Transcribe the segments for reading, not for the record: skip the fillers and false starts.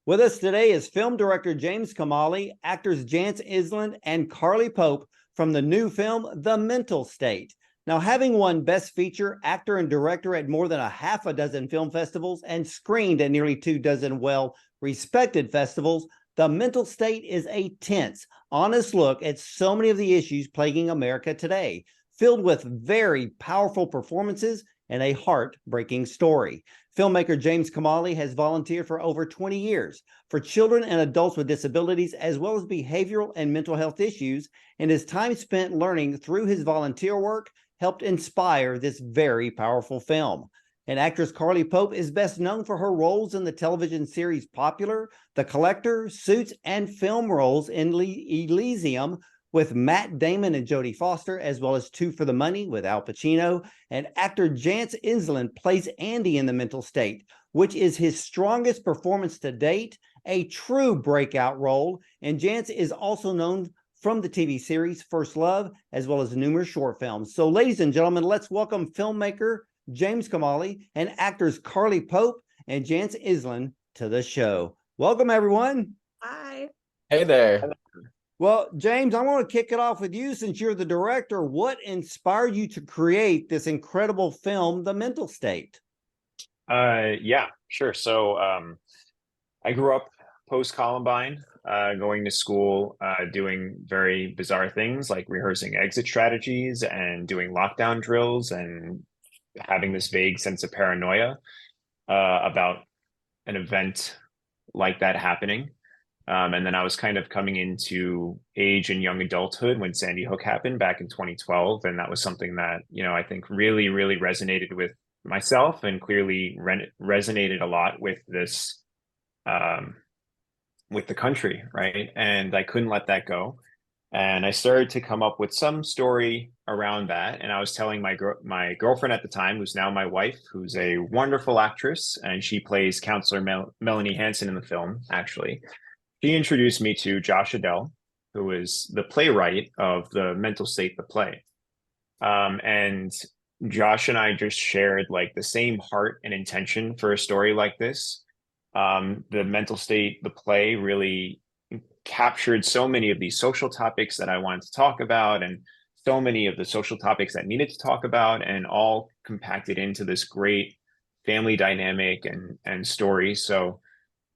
With us today is film director James Camali, actors Jance Enslin and Carly Pope from the new film, The Mental State. Now, having won Best Feature, Actor and Director at more than a half a dozen film festivals and screened at nearly 24 well-respected festivals, The Mental State is a tense, honest look at so many of the issues plaguing America today, filled with very powerful performances and a heartbreaking story. Filmmaker James Camali has volunteered for over 20 years for children and adults with disabilities, as well as behavioral and mental health issues, and his time spent learning through his volunteer work helped inspire this very powerful film. And actress Carly Pope is best known for her roles in the television series Popular, The Collector, Suits, and film roles in Eleesium with Matt Damon and Jodie Foster, as well as Two for the Money with Al Pacino. And actor Jance Enslin plays Andy in The Mental State, which is his strongest performance to date, a true breakout role. And Jance is also known from the TV series First Love, as well as numerous short films. So ladies and gentlemen, let's welcome filmmaker James Camali and actors Carly Pope and Jance Enslin to the show. Welcome, everyone. Hi. Hey there. Well, James, I want to kick it off with you since you're the director. What inspired you to create this incredible film, The Mental State? Yeah, sure. So I grew up post-Columbine, going to school, doing very bizarre things like rehearsing exit strategies and doing lockdown drills and having this vague sense of paranoia about an event like that happening. And then I was kind of coming into age and young adulthood when Sandy Hook happened back in 2012. And that was something that, I think really, really resonated with myself and clearly resonated a lot with this, with the country, right? And I couldn't let that go. And I started to come up with some story around that. And I was telling my girlfriend at the time, who's now my wife, who's a wonderful actress, and she plays Counselor Melanie Hansen in the film, actually. She introduced me to Josh Adele, who is the playwright of The Mental State, the play. And Josh and I just shared like the same heart and intention for a story like this. The Mental State, the play, really captured so many of these social topics that I wanted to talk about, and so many of the social topics that needed to talk about, and all compacted into this great family dynamic and story. So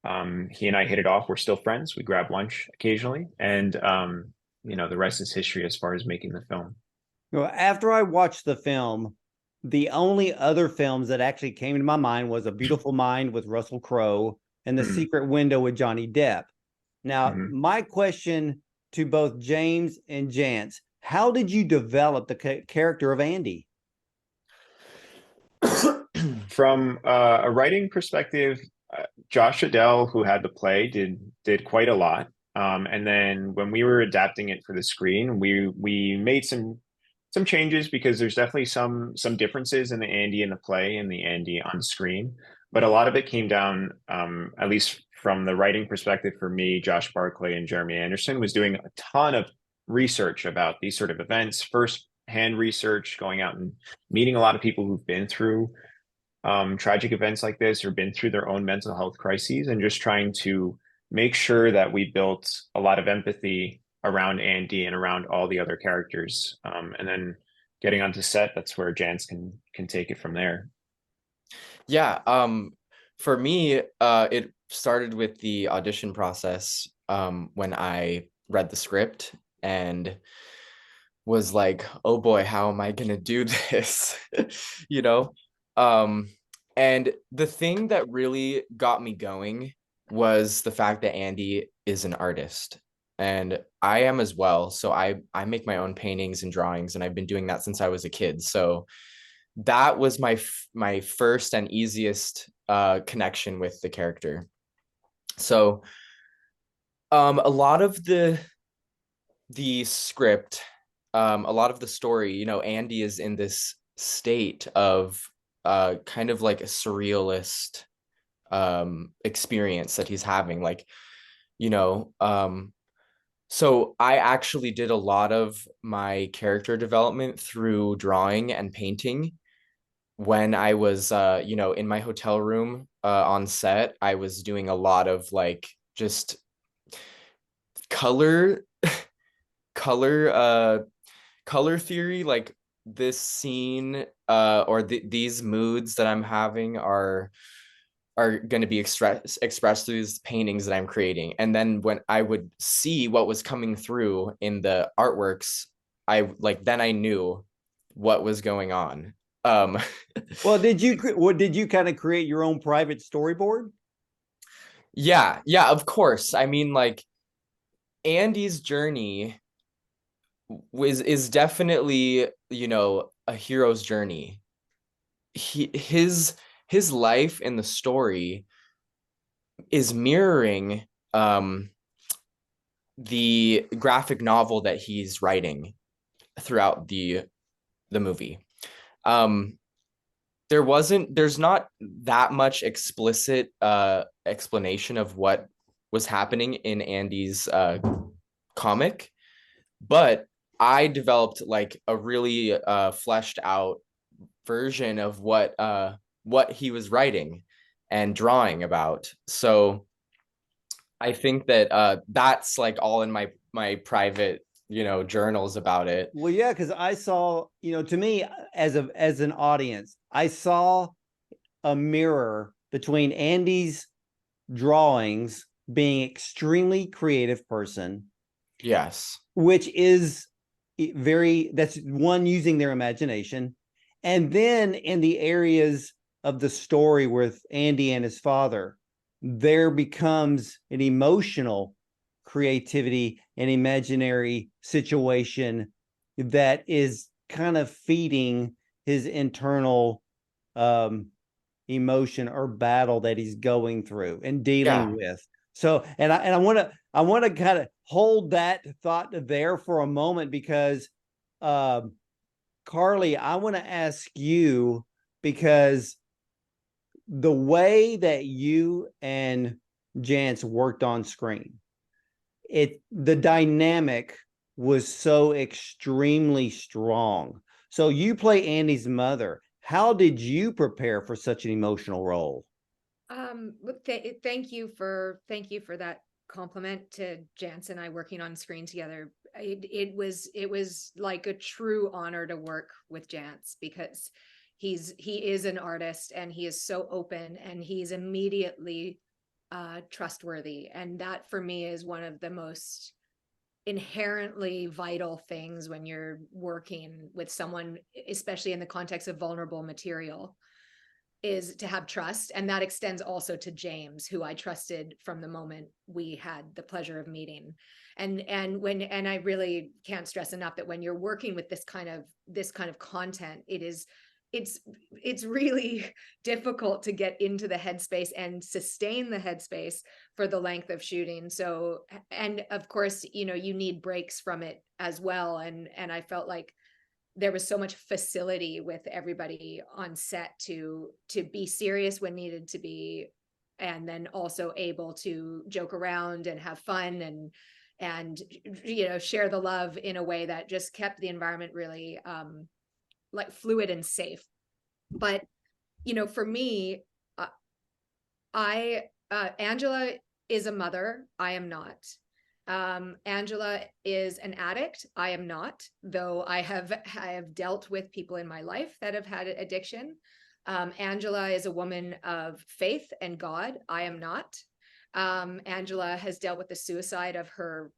he and I hit it off. We're still friends. We grab lunch occasionally, and the rest is history as far as making the film. Well, after I watched the film, the only other films that actually came to my mind was A Beautiful Mind with Russell Crowe and The Secret Window with Johnny Depp. Now, my question to both James and Jance, how did you develop the character of Andy? From a writing perspective, Josh Adele, who had the play, did quite a lot. And then when we were adapting it for the screen, we made some changes because there's definitely some differences in the Andy in the play and the Andy on screen. But a lot of it came down, at least from the writing perspective for me, Josh Barclay and Jeremy Anderson was doing a ton of research about these sort of events, first-hand research, going out and meeting a lot of people who've been through tragic events like this or been through their own mental health crises, and just trying to make sure that we built a lot of empathy around Andy and around all the other characters. And then getting onto set, that's where Jance can take it from there. Yeah, for me, it started with the audition process when I read the script and was like, oh boy, how am I gonna do this? And the thing that really got me going was the fact that Andy is an artist, and I am as well. So I make my own paintings and drawings, and I've been doing that since I was a kid. So that was my first and easiest connection with the character. So a lot of the script, a lot of the story, Andy is in this state of kind of like a surrealist experience that he's having, so I actually did a lot of my character development through drawing and painting when I was in my hotel room on set, I was doing a lot of like just color color color theory, like this scene or these moods that I'm having are going to be expressed through these paintings that I'm creating. And then when I would see what was coming through in the artworks, then I knew what was going on. Well, did you kind of create your own private storyboard? Yeah, of course. I mean, like Andy's journey is definitely, a hero's journey. His life in the story is mirroring the graphic novel that he's writing throughout the movie. There's not that much explicit explanation of what was happening in Andy's comic, but I developed like a really fleshed out version of what he was writing and drawing about. So I think that that's like all in my private, journals about it. Well, yeah, because I saw, to me as an audience, I saw a mirror between Andy's drawings, being extremely creative person, Yes. which is that's one, using their imagination, and then in the areas of the story with Andy and his father, there becomes an emotional creativity and imaginary situation that is kind of feeding his internal emotion or battle that he's going through and dealing with. So, and I want to kind of hold that thought there for a moment, because Carly, I want to ask you, because the way that you and Jance worked on screen, the dynamic was so extremely strong. So you play Andy's mother. How did you prepare for such an emotional role? Thank you for that compliment to Jance and I working on screen together. It was like a true honor to work with Jance, because he is an artist, and he is so open, and he's immediately trustworthy, and that for me is one of the most inherently vital things when you're working with someone, especially in the context of vulnerable material, is to have trust. And that extends also to James, who I trusted from the moment we had the pleasure of meeting. And I really can't stress enough that when you're working with this kind of content, it's really difficult to get into the headspace and sustain the headspace for the length of shooting. So, and of course, you need breaks from it as well. And I felt like there was so much facility with everybody on set to be serious when needed to be, and then also able to joke around and have fun and share the love in a way that just kept the environment really like fluid and safe. But for me, Angela is a mother. I am not. Angela is an addict. I am not, though I have dealt with people in my life that have had addiction. Angela is a woman of faith and God. I am not. Angela has dealt with the suicide of her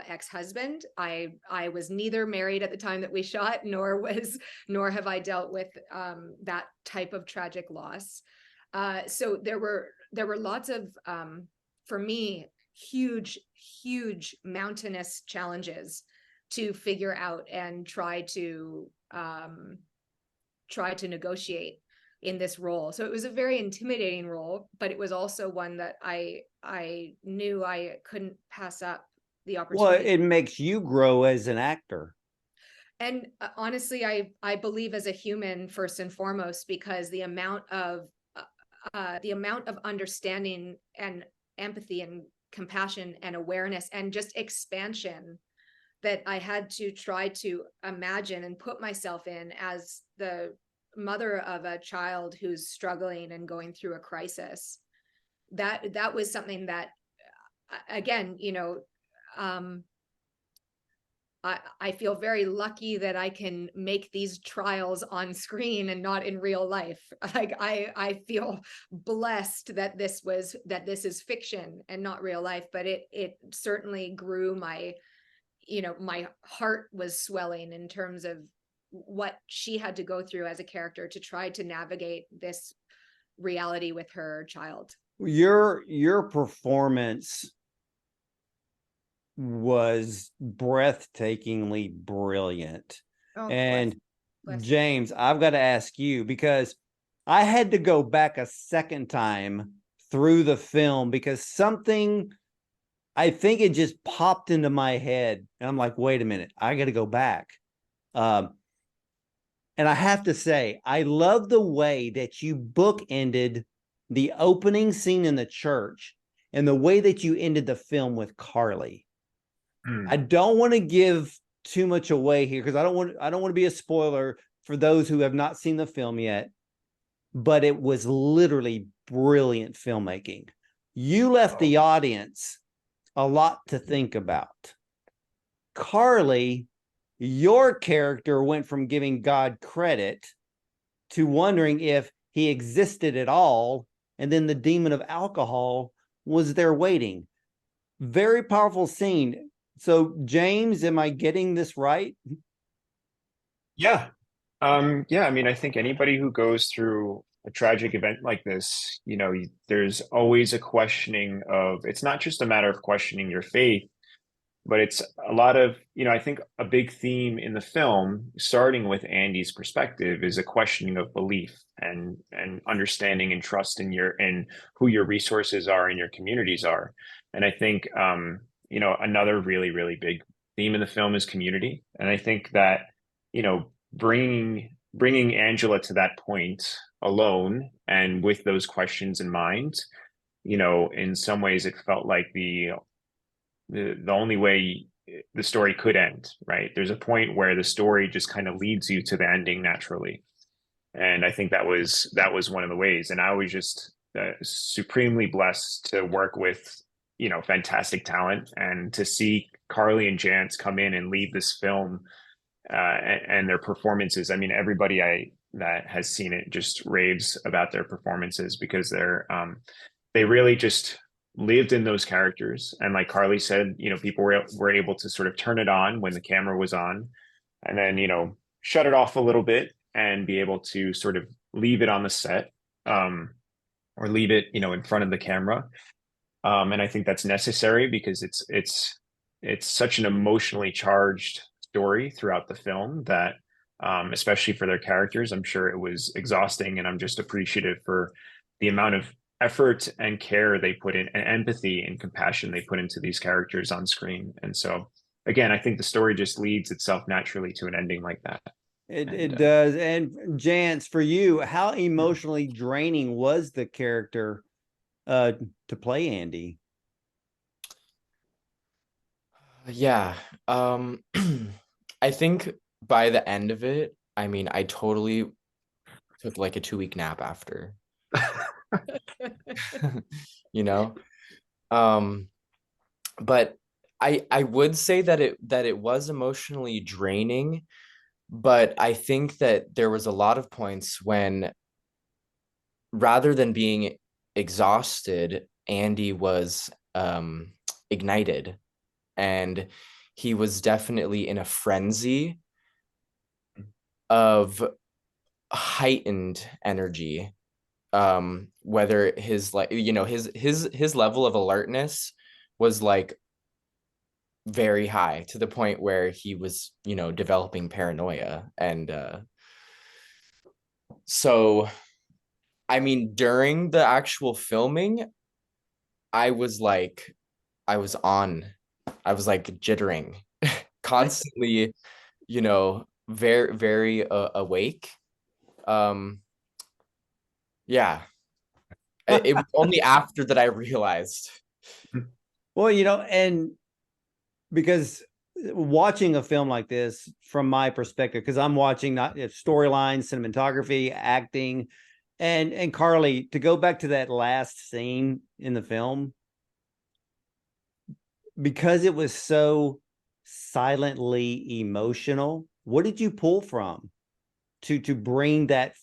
ex-husband. I was neither married at the time that we shot, nor have I dealt with that type of tragic loss. So there were lots of, for me, huge mountainous challenges to figure out and try to negotiate in this role. So it was a very intimidating role, but it was also one that I knew I couldn't pass up the opportunity. Well, it makes you grow as an actor. And honestly, I believe as a human first and foremost, because the amount of understanding and empathy and compassion and awareness and just expansion that I had to try to imagine and put myself in as the mother of a child who's struggling and going through a crisis, that was something that, again, I feel very lucky that I can make these trials on screen and not in real life. Like I feel blessed that this is fiction and not real life, but it certainly grew my, my heart was swelling in terms of what she had to go through as a character to try to navigate this reality with her child. Your performance was breathtakingly brilliant. Oh, And bless you. James, I've got to ask you, because I had to go back a second time through the film because something, I think it just popped into my head. And I'm like, wait a minute, I got to go back. And I have to say, I love the way that you bookended the opening scene in the church and the way that you ended the film with Carly. I don't want to give too much away here because I don't want to be a spoiler for those who have not seen the film yet, but it was literally brilliant filmmaking. You left the audience a lot to think about. Carly, your character went from giving God credit to wondering if he existed at all, and then the demon of alcohol was there waiting. Very powerful scene. So, James, am I getting this right? Yeah. Yeah, I mean, I think anybody who goes through a tragic event like this, there's always a questioning of, it's not just a matter of questioning your faith, but it's a lot of, I think a big theme in the film, starting with Andy's perspective, is a questioning of belief and understanding and trust in who your resources are and your communities are. And I think another really, really big theme in the film is community. And I think that, bringing Angela to that point alone and with those questions in mind, in some ways it felt like the only way the story could end, right? There's a point where the story just kind of leads you to the ending naturally. And I think that was one of the ways. And I was just supremely blessed to work with, fantastic talent, and to see Carly and Jance come in and lead this film, and their performances. I mean, everybody that has seen it just raves about their performances because they really just lived in those characters. And like Carly said, people were able to sort of turn it on when the camera was on, and then shut it off a little bit and be able to sort of leave it on the set, or leave it in front of the camera. And I think that's necessary because it's such an emotionally charged story throughout the film that, especially for their characters, I'm sure it was exhausting. And I'm just appreciative for the amount of effort and care they put in, and empathy and compassion they put into these characters on screen. And so, again, I think the story just leads itself naturally to an ending like that. It does. And Jance, for you, how emotionally draining was the character to play Andy? Yeah. I think by the end of it, I mean, I totally took like a 2-week nap after. But I would say that it was emotionally draining, but I think that there was a lot of points when, rather than being exhausted, Andy was ignited, and he was definitely in a frenzy of heightened energy. Whether his his level of alertness was like very high, to the point where he was developing paranoia. And so I mean, during the actual filming, I was like jittering constantly, very, very awake. Yeah. It was only after that I realized. Well, and because watching a film like this from my perspective, because I'm watching not storyline, cinematography, acting, and Carly, to go back to that last scene in the film, because it was so silently emotional, what did you pull from to bring that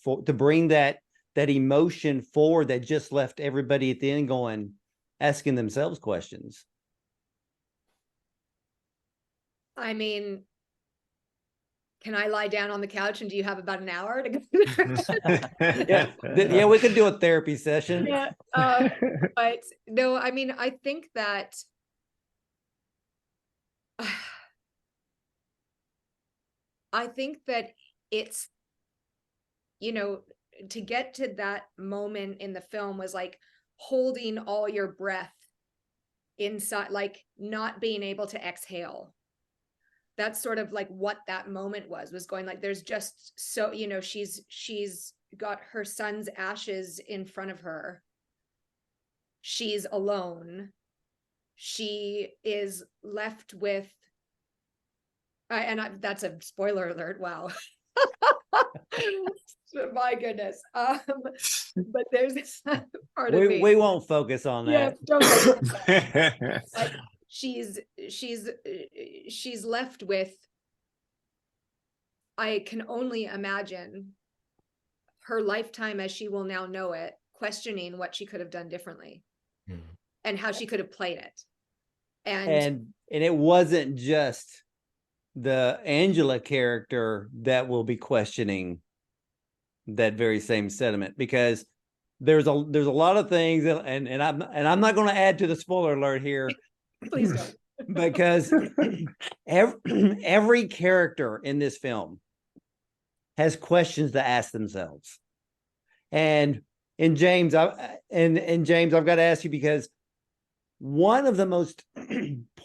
that emotion forward that just left everybody at the end going, asking themselves questions? I mean, can I lie down on the couch and do you have about an hour to go? Yeah, we could do a therapy session. Yeah, but no, I mean, I think that it's, you know, to get to that moment in the film was like holding all your breath inside, like not being able to exhale. That's sort of like what that moment was going like, there's just so, you know, she's got her son's ashes in front of her. She's alone. She is left with, that's a spoiler alert. Wow. My goodness. But there's this part of me. We won't focus on that. Yeah, don't like, she's left with, I can only imagine her lifetime as she will now know it, questioning what she could have done differently and how she could have played it. And it wasn't just the Angela character that will be questioning that very same sentiment, because there's a lot of things, and I'm not going to add to the spoiler alert here. Please don't. Because every character in this film has questions to ask themselves. And James, I've got to ask you, because one of the most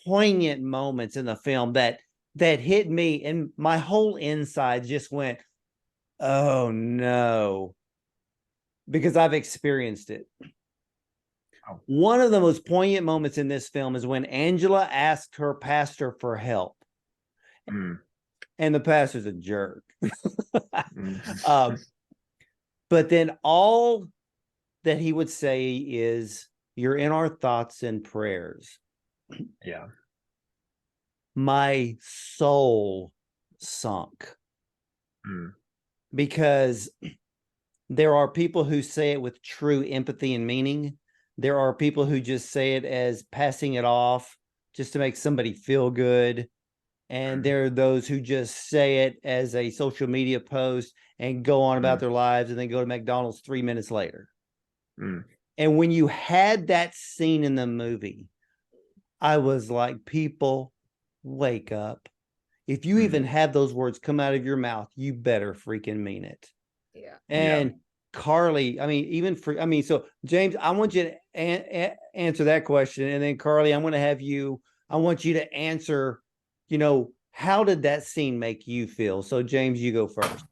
poignant moments in the film that hit me, and my whole inside just went, oh no, because I've experienced it. Oh. One of the most poignant moments in this film is when Angela asked her pastor for help. And the pastor's a jerk. But then all that he would say is, you're in our thoughts and prayers. Yeah. My soul sunk. Because there are people who say it with true empathy and meaning. There are people who just say it as passing it off just to make somebody feel good. And there are those who just say it as a social media post and go on about their lives and then go to McDonald's 3 minutes later. And when you had that scene in the movie, I was like, people, wake up. If you even have those words come out of your mouth, you better freaking mean it. Yeah. And Carly, I mean, so James, I want you to answer that question. And then Carly, I want you to answer, you know, how did that scene make you feel? So James, you go first.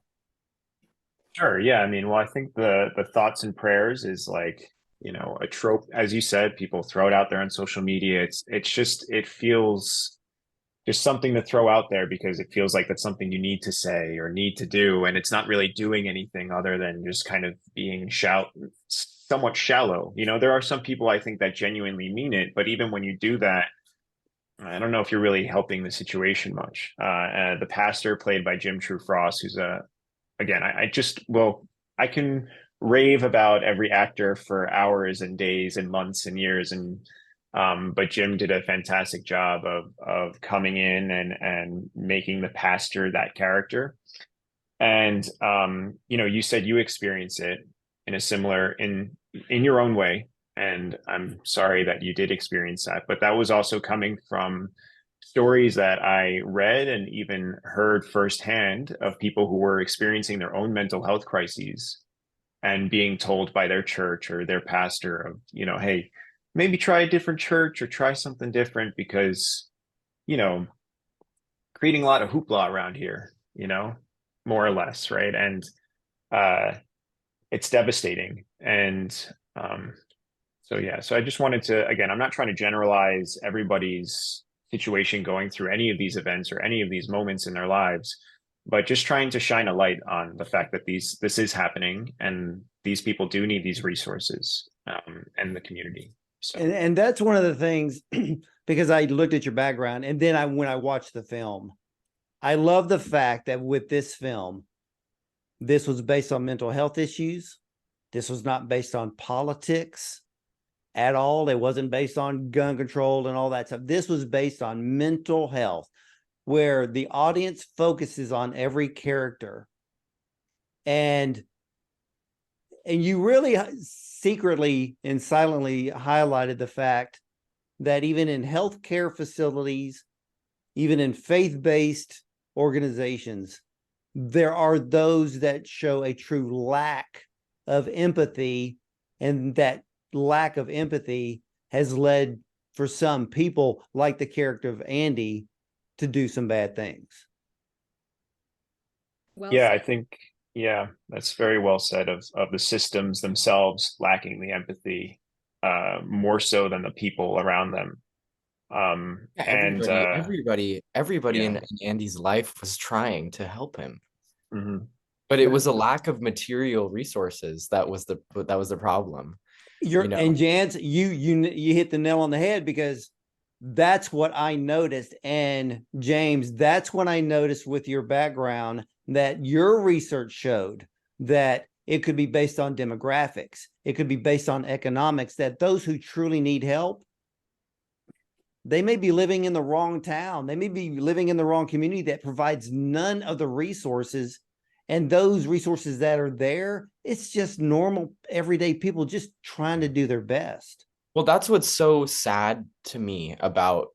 Sure. Yeah. I mean, well, I think the thoughts and prayers is like, you know, a trope, as you said, people throw it out there on social media. It feels just something to throw out there because it feels like that's something you need to say or need to do. And it's not really doing anything other than just kind of being somewhat shallow. You know, there are some people I think that genuinely mean it, but even when you do that, I don't know if you're really helping the situation much. The pastor played by Jim True Frost, who's I can rave about every actor for hours and days and months and years. But Jim did a fantastic job of coming in and making the pastor that character. And, you know, you said you experience it in a similar, in your own way. And I'm sorry that you did experience that, but that was also coming from stories that I read and even heard firsthand of people who were experiencing their own mental health crises and being told by their church or their pastor of, you know, hey, maybe try a different church or try something different because, you know, creating a lot of hoopla around here, you know, more or less. Right. And it's devastating. And so I just wanted to, again, I'm not trying to generalize everybody's situation going through any of these events or any of these moments in their lives, but just trying to shine a light on the fact that this is happening and these people do need these resources, and the community. So And that's one of the things, because I looked at your background and then when I watched the film, I love the fact that with this film, this was based on mental health issues. This was not based on politics at all. It wasn't based on gun control and all that stuff. This was based on mental health, where the audience focuses on every character. And you really secretly and silently highlighted the fact that even in healthcare facilities, even in faith-based organizations, there are those that show a true lack of empathy, and that lack of empathy has led for some people, like the character of Andy, to do some bad things. Well yeah, said. I think, yeah, that's very well said, of the systems themselves lacking the empathy, more so than the people around them. Yeah, And everybody yeah. in Andy's life was trying to help him, Mhm. but it was a lack of material resources that was the problem. And Jance, you hit the nail on the head, because that's what I noticed. And James, that's when I noticed with your background that your research showed that it could be based on demographics. It could be based on economics, that those who truly need help, they may be living in the wrong town. They may be living in the wrong community that provides none of the resources. And those resources that are there, it's just normal, everyday people just trying to do their best. Well, that's what's so sad to me about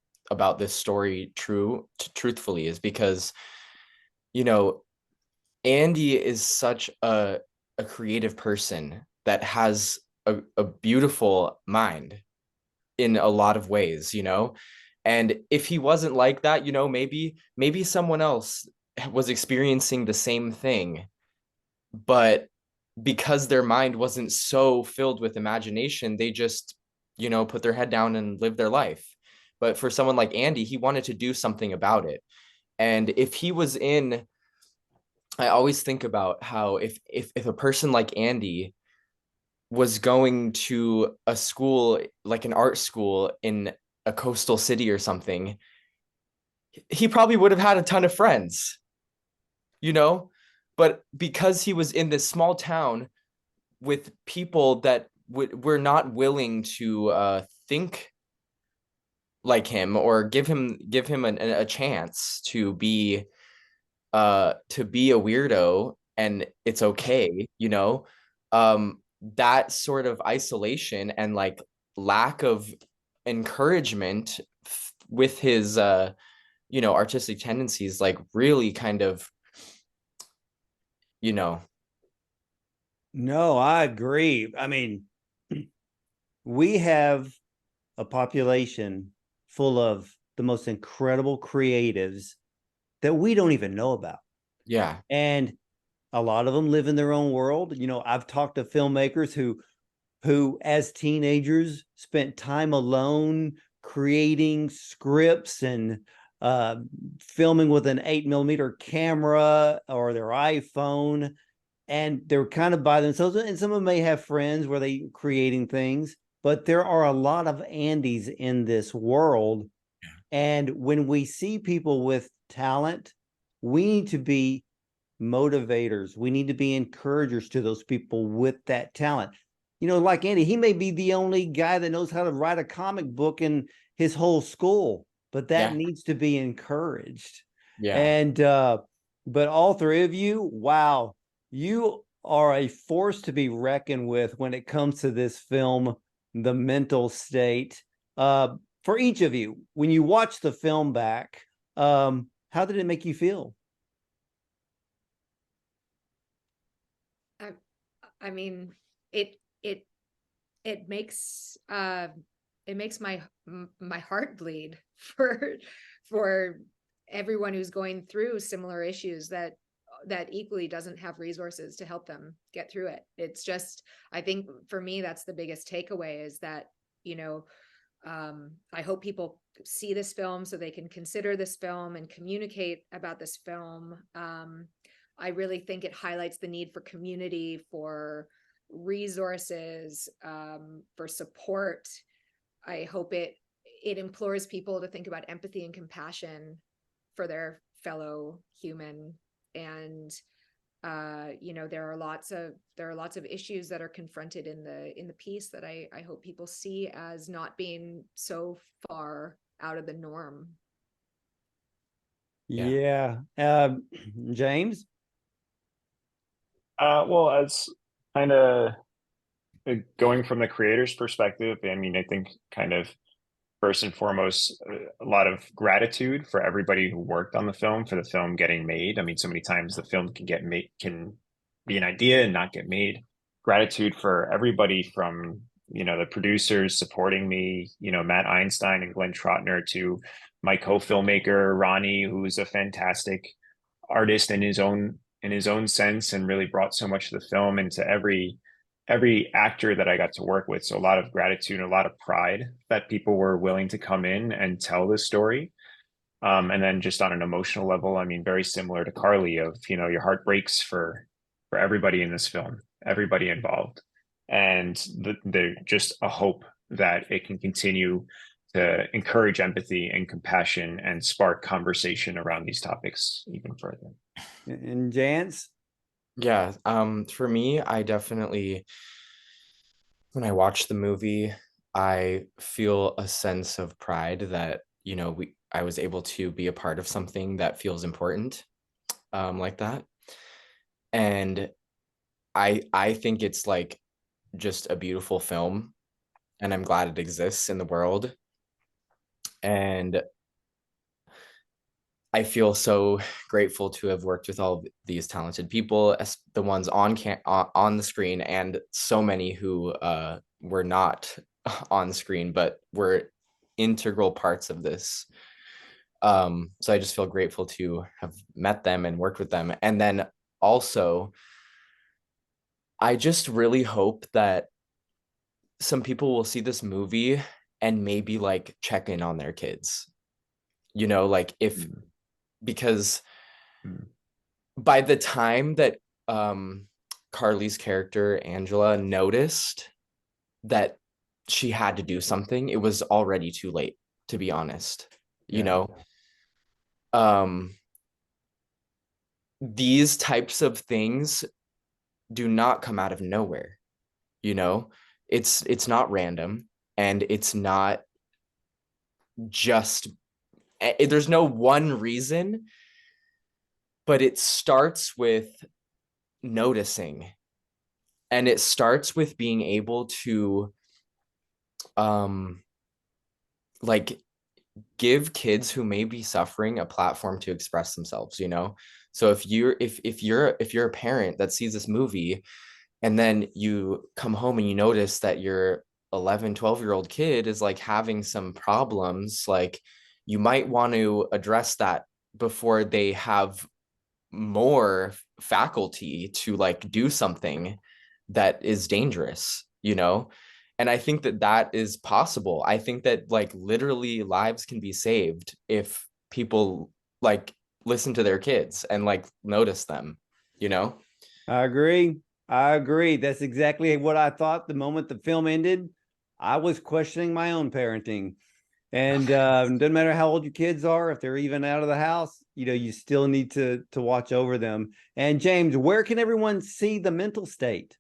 this story, truthfully, is because, Andy is such a creative person that has a beautiful mind in a lot of ways, and if he wasn't like that, maybe someone else was experiencing the same thing, but because their mind wasn't so filled with imagination, they just, put their head down and live their life. But for someone like Andy, he wanted to do something about it. And if he was in, I always think about how if a person like Andy was going to a school, like an art school in a coastal city or something, he probably would have had a ton of friends, but because he was in this small town with people that were not willing to think like him, or give him a chance to be a weirdo, and it's okay, that sort of isolation and like lack of encouragement with his artistic tendencies, like really kind of, No, I agree. I mean, we have a population full of the most incredible creatives that we don't even know about. yeah. And a lot of them live in their own world. I've talked to filmmakers who as teenagers spent time alone creating scripts and filming with an 8mm camera or their iPhone, and they're kind of by themselves. And some of them may have friends where they creating things, but there are a lot of Andys in this world. And when we see people with talent, we need to be motivators. We need to be encouragers to those people with that talent. Like Andy, he may be the only guy that knows how to write a comic book in his whole school, but that needs to be encouraged. Yeah. And but all three of you, wow, you are a force to be reckoned with when it comes to this film, The Mental State. For each of you, when you watch the film back, how did it make you feel? I mean, it makes my heart bleed for everyone who's going through similar issues that equally doesn't have resources to help them get through it. It's just, I think for me, that's the biggest takeaway, is that, I hope people see this film so they can consider this film and communicate about this film. I really think it highlights the need for community, for resources, for support. I hope it implores people to think about empathy and compassion for their fellow human. And there are lots of issues that are confronted in the piece that I hope people see as not being so far out of the norm. Yeah. James? Well, as kind of going from the creator's perspective, I mean, I think kind of first and foremost, a lot of gratitude for everybody who worked on the film, for the film getting made. I mean, so many times the film can be an idea and not get made. Gratitude for everybody from, the producers supporting me, Matt Einstein and Glenn Trotner, to my co-filmmaker, Ronnie, who's a fantastic artist in his own sense and really brought so much to the film, and to every actor that I got to work with. So a lot of gratitude and a lot of pride that people were willing to come in and tell this story. And then just on an emotional level, I mean, very similar to Carly, of, your heart breaks for everybody in this film, everybody involved. And the just a hope that it can continue to encourage empathy and compassion and spark conversation around these topics even further. And Jance? Yeah, for me, I definitely, when I watch the movie, I feel a sense of pride that, I was able to be a part of something that feels important, like that. And I think it's like just a beautiful film, and I'm glad it exists in the world. And I feel so grateful to have worked with all of these talented people, as the ones on the screen, and so many who were not on screen but were integral parts of this. So I just feel grateful to have met them and worked with them. And then also, I just really hope that some people will see this movie and maybe like check in on their kids, like if, because by the time that Carly's character, Angela, noticed that she had to do something, it was already too late, to be honest. These types of things do not come out of nowhere. It's not random, and it's not just, there's no one reason, but it starts with noticing, and it starts with being able to like give kids who may be suffering a platform to express themselves. So if you're a parent that sees this movie, and then you come home and you notice that your 11, 12-year-old kid is like having some problems, like you might want to address that before they have more faculty to like do something that is dangerous, and I think that is possible. I think that like literally lives can be saved if people like listen to their kids and like notice them. I agree. That's exactly what I thought the moment the film ended. I was questioning my own parenting. And doesn't matter how old your kids are, if they're even out of the house, you still need to watch over them. And James, where can everyone see The Mental State?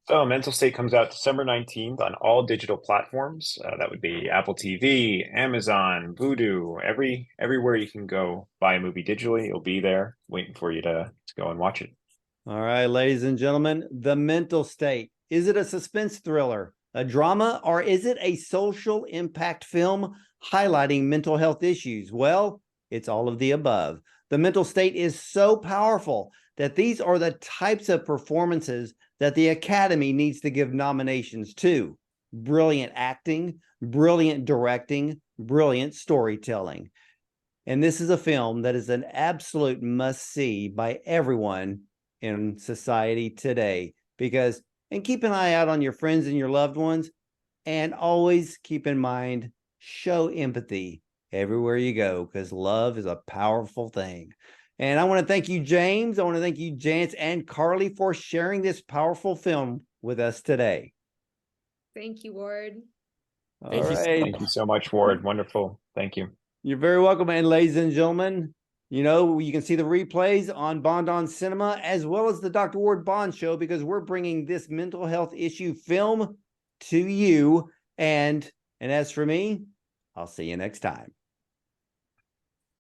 So Mental State comes out December 19th on all digital platforms. That would be Apple TV, Amazon, Vudu, everywhere you can go buy a movie digitally. It'll be there waiting for you to go and watch it. All right, ladies and gentlemen, The Mental State. Is it a suspense thriller, a drama, or is it a social impact film highlighting mental health issues? Well, it's all of the above. The Mental State is so powerful that these are the types of performances that the Academy needs to give nominations to. Brilliant acting, brilliant directing, brilliant storytelling. And this is a film that is an absolute must-see by everyone in society today, because, and keep an eye out on your friends and your loved ones, And always keep in mind, show empathy everywhere you go, because love is a powerful thing. And I want to thank you, James. I want to thank you, Jance and Carly, for sharing this powerful film with us today. Thank you, Ward. All Thank you so right. Thank you so much, Ward. Wonderful. Thank you. You're very welcome. And ladies and gentlemen, you know, you can see the replays on Bond on Cinema as well as the Dr. Ward Bond Show, because we're bringing this mental health issue film to you. And as for me, I'll see you next time.